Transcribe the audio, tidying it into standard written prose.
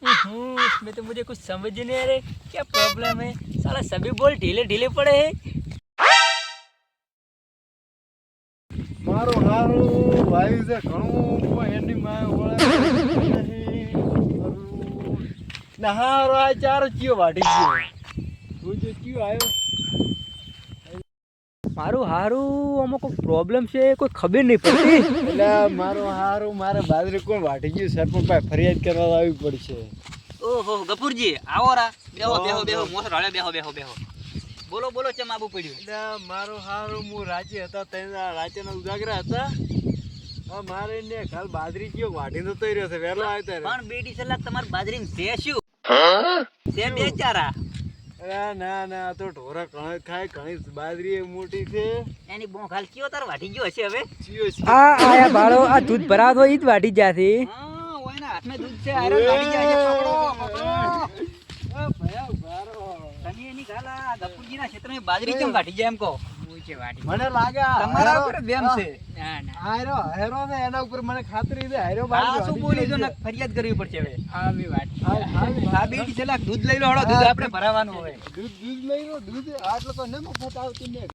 इसमें तो मुझे कुछ समझ ही नहीं आ रहा है क्या प्रॉब्लम है। साला सभी बोल ढीले ढीले पड़े हैं। મારો હારો ભાઈ છે ઘણું કોઈ એની માં ઓળે ના હારો આ ચારો ચિયો વાટી ગયો તું જે ચિયો આવ્યો મારું હારું આમાં કોઈ પ્રોબ્લેમ છે કોઈ ખબર નહીં પડતી। એટલે મારો હારો મારે બાજરી કોણ વાટી ગયું સરપંચ ભાઈ ફરિયાદ કરવા આવી પડશે। ઓહો ગફુરજી આવો રા બેહો બેહો બેહો મોસ રાળે બેહો બેહો બેહો બોલો બોલો ચમ આબુ પડ્યું। એટલે મારો હારો હું રાજ્ય હતા તેના રાજ્યના ઉજાગરા હતા મારે ને કાલ બાજરી કયો વાટી નતો રહ્યો છે વેલો આવ્યો ત્યારે પણ બેટી સલાક તમાર બાજરીમાં છે શું છે બેચારા અરે ના ના તો ઢોરા કણ ખાય ઘણી બાજરી મોટી છે એની બોં ખાલ કયો તાર વાટી ગયો હશે હવે ચિયો છે આ આયા બાળો આ દૂધ ભરાતો ઈ જ વાટી જાશે। હા ઓયના હાથમાં દૂધ છે આયરન વાટી જાય છે પકડો પકડો ઓ ભયા ઉભારો તમે એની ગાલા ગફુરજીના ક્ષેત્રમાં બાજરી કેમ વાટી જાય એમ કહો મને લાગે તમારા ઉપર બેમ છે ના ના હાયરો હાયરો ને એના ઉપર મને ખાતરી છે હાયરો આ શું બોલી જો ને ફરિયાદ કરવી પડશે હવે આ બી વાટી આ બેટી સલાક દૂધ લઈ લો હળો દૂધ આપણે ભરાવાનું હવે દૂધ લઈ લો દૂધ આટલો તો ન મફત આવતી ને